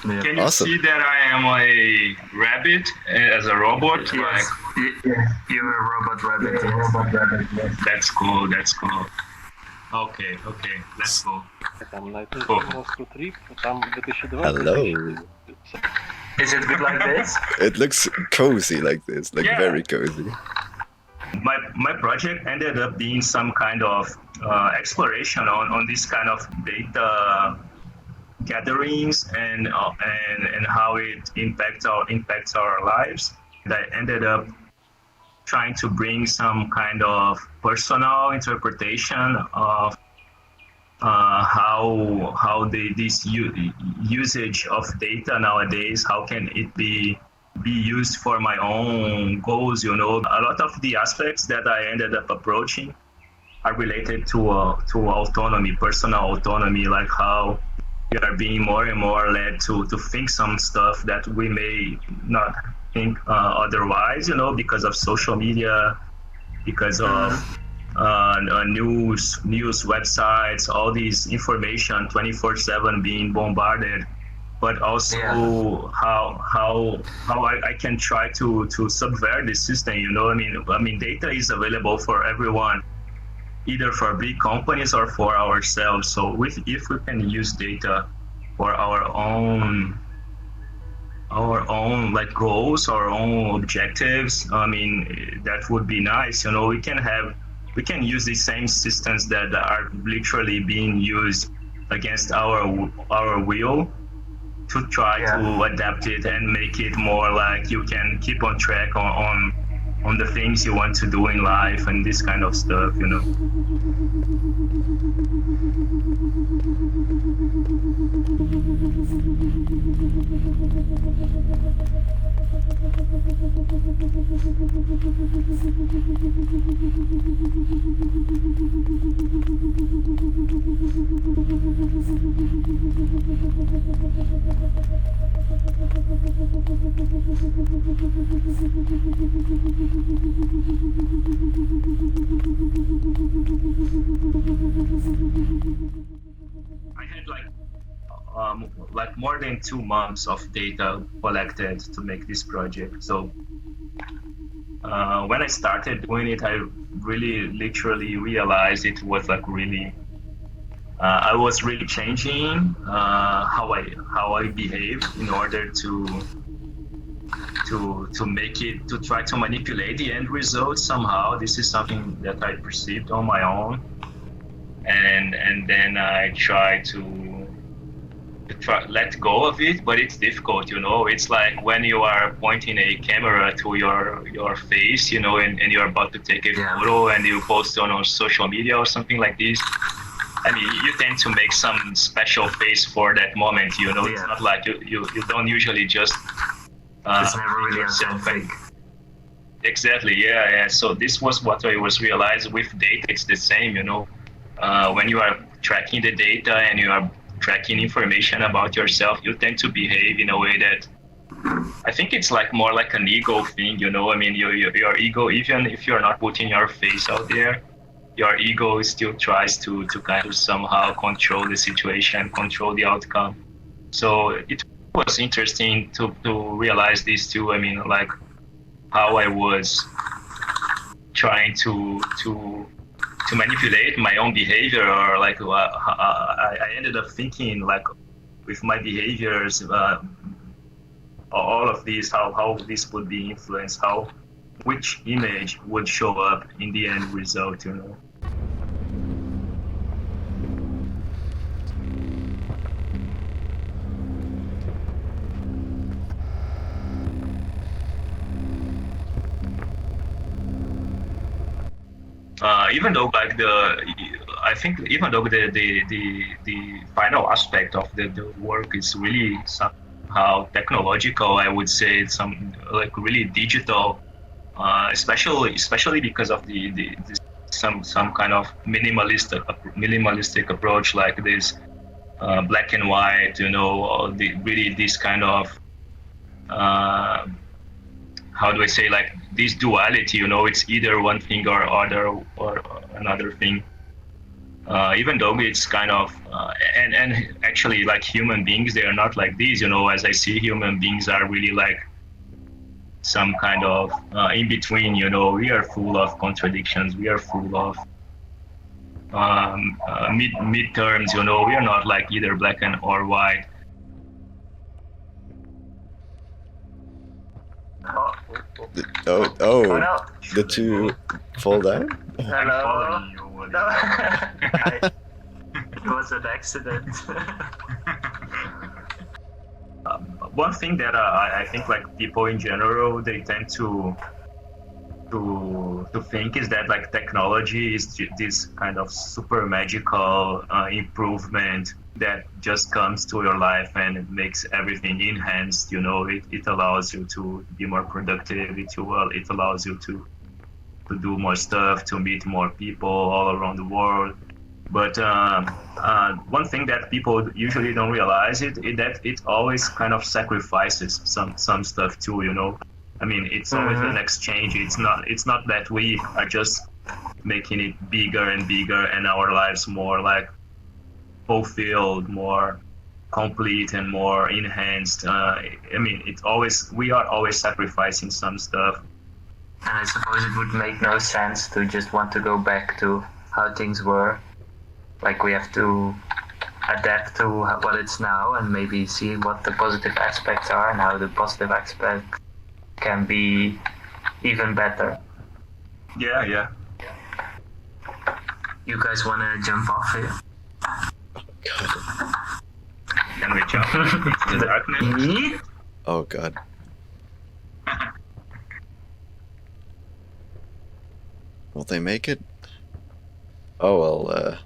Yeah. Can you Awesome. see that I am a rabbit as a robot? Yes. You're a robot rabbit. Yes. That's cool. That's cool. Okay, let's go. Там на эту О. мосту трип, там 2020 Hello. Is it good like this? It looks cozy like this, like Yeah. very cozy. My project ended up being some kind of exploration on this kind of data gatherings and how it impacts our lives. And I ended up trying to bring some kind of personal interpretation of how this usage of data nowadays, how can it be used for my own goals. A lot of the aspects that I ended up approaching are related to autonomy, personal autonomy, like how we are being more and more led to think some stuff that we may not think otherwise, because of social media, because of news websites, all these information 24/7 being bombarded, but also how I can try to subvert the system. I mean, data is available for everyone, either for big companies or for ourselves. So if we can use data for our own like goals, our own objectives, I mean, that would be nice. We can use the same systems that are literally being used against our will to try to adapt it and make it more like you can keep on track on the things you want to do in life and this kind of stuff. I had like more than 2 months of data collected to make this project. So when I started doing it, I really literally realized it was like really I was really changing how I behave in order to make it, to try to manipulate the end result somehow. This is something that I perceived on my own, and then I try to let go of it, but it's difficult. It's like when you are pointing a camera to your face, and you're about to take a photo and you post on social media or something like this. I mean, you tend to make some special face for that moment. It's not like you don't usually just it's never really authentic. Exactly, yeah. So this was what I was realizing with data. It's the same, when you are tracking the data and you are tracking information about yourself, you tend to behave in a way that I think it's like more like an ego thing. I mean, your ego, even if you're not putting your face out there, your ego still tries to kind of somehow control the situation, control the outcome. So it was interesting to realize this too. I mean, like how I was trying to manipulate my own behavior, or like I ended up thinking like with my behaviors, all of these, how this would be influenced, which image would show up in the end result. Even though like I think even though the final aspect of the work is really somehow technological, I would say it's like really digital, especially because of some kind of minimalistic approach, like this black and white, really this kind of how do I say, like this duality, it's either one thing or other or another thing. even though it's kind of and actually like human beings, they are not like these. As I see, human beings are really like some kind of in between. We are full of contradictions. We are full of midterms. We are not like either black and or white. Oh, Oh no. did you fall down? I'm Hello. following you. What No. is It was an accident. One thing that I think like people in general they tend to think is that like technology is this kind of super magical improvement that just comes to your life and it makes everything enhanced. It allows you to be more productive. It allows you to do more stuff, to meet more people all around the world. But one thing that people usually don't realize is that it always kind of sacrifices some stuff too. I mean, it's always an exchange. It's not that we are just making it bigger and bigger and our lives more like fulfilled, more complete, and more enhanced. I mean, we are always sacrificing some stuff. And I suppose it would make no sense to just want to go back to how things were. Like we have to adapt to what it's now and maybe see what the positive aspects are and how the positive aspects can be even better. Yeah. You guys want to jump off here? God. Can we jump into the darkness? Oh God. Will they make it? Oh well.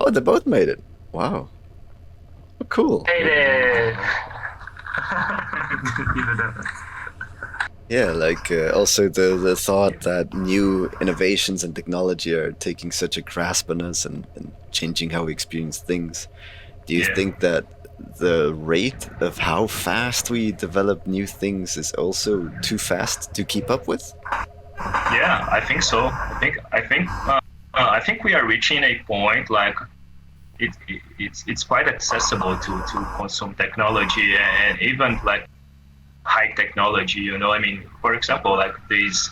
Oh, they both made it. Wow. Oh, cool. Hey there! Yeah, like also the thought that new innovations and technology are taking such a grasp on us and changing how we experience things. Do you Yeah. think that the rate of how fast we develop new things is also too fast to keep up with? Yeah, I think so. I think we are reaching a point like it's quite accessible to consume technology and even like high technology. I mean, for example, like this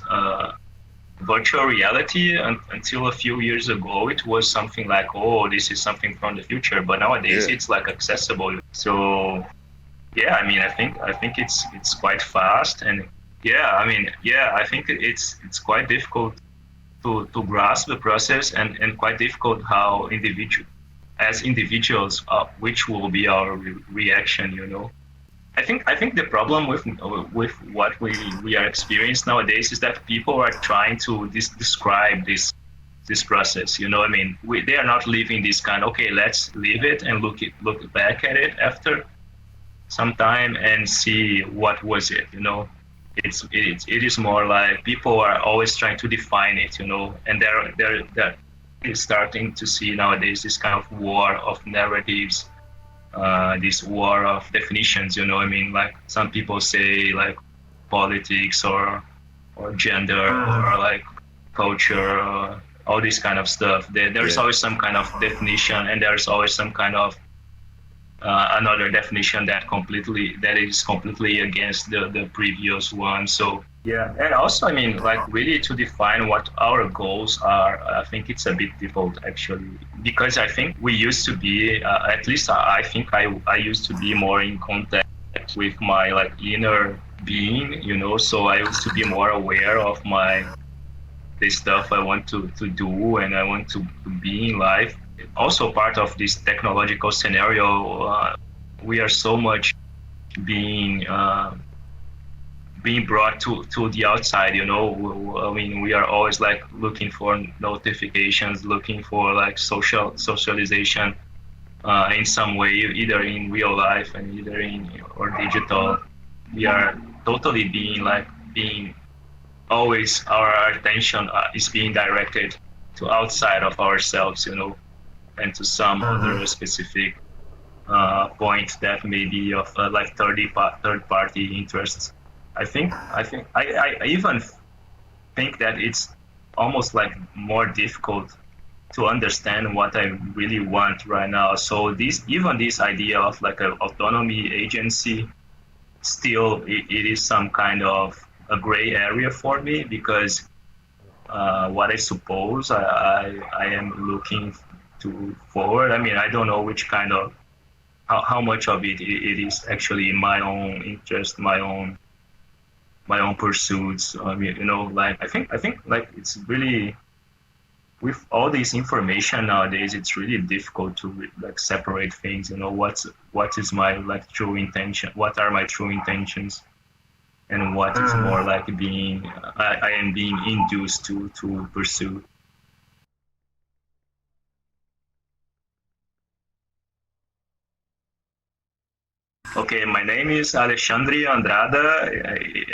virtual reality until a few years ago, it was something like, oh, this is something from the future. But nowadays, Yeah. it's like accessible. So yeah, I mean, I think it's quite fast and. Yeah, I mean, I think it's quite difficult to grasp the process and quite difficult how as individuals, which will be our reaction. I think the problem with what we are experiencing nowadays is that people are trying to describe this process. I mean, they are not living this kind. Okay, let's leave it and look back at it after some time and see what was it. It is more like people are always trying to define it, and they're starting to see nowadays this kind of war of narratives, this war of definitions. I mean, like some people say like politics or gender or like culture, all this kind of stuff. There's Yeah. always some kind of definition, and there's always some kind of another definition that is completely against the previous one. So yeah, and also I mean like really to define what our goals are, I think it's a bit difficult actually, because I think we used to be at least I think I used to be more in contact with my like inner being, so I used to be more aware of the stuff I want to do and I want to be in life. Also part of this technological scenario, we are so much being brought to the outside. I mean, we are always like looking for notifications, looking for like socialization in some way, either in real life and either in or digital. We are totally being always our attention is being directed to outside of ourselves, and to some other specific point that may be of like third party interests. I even think that it's almost like more difficult to understand what I really want right now. So this idea of like an autonomy agency, still it is some kind of a gray area for me, because what I suppose I am looking to forward. I mean, I don't know which kind of how much of it is actually my own interest, my own pursuits. I mean, like I think like it's really, with all this information nowadays, it's really difficult to like separate things. What is my like true intention? What are my true intentions? And what is more like I am being induced to pursue. Okay, my name is Alexandre Andrada,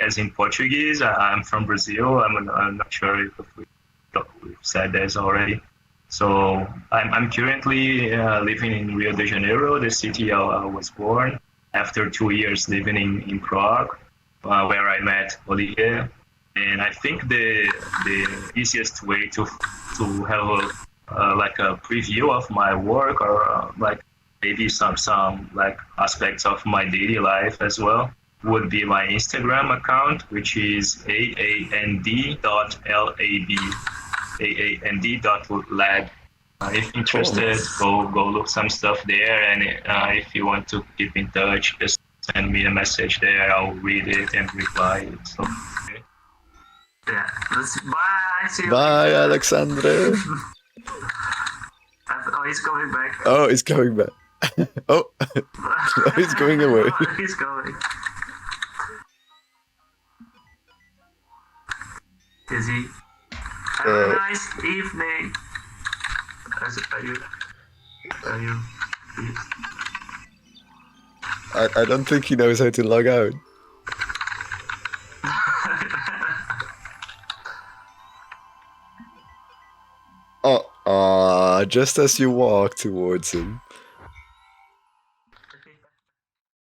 as in Portuguese. I'm from Brazil. I'm not sure if we've said this already. So I'm currently living in Rio de Janeiro, the city I was born, after 2 years living in Prague, where I met Olivier. And I think the easiest way to have like a preview of my work, or like maybe some like aspects of my daily life as well, would be my Instagram account, which is aand.lab. If interested, go look some stuff there, and if you want to keep in touch, just send me a message there. I'll read it and reply. So, okay. Yeah. Bye. See you. Bye, Alexandre. Oh, he's coming back. Oh, he's coming back. Oh, he's going away. He's going. Is he? Have a nice evening. Are you? I don't think he knows how to log out. Oh, just as you walk towards him.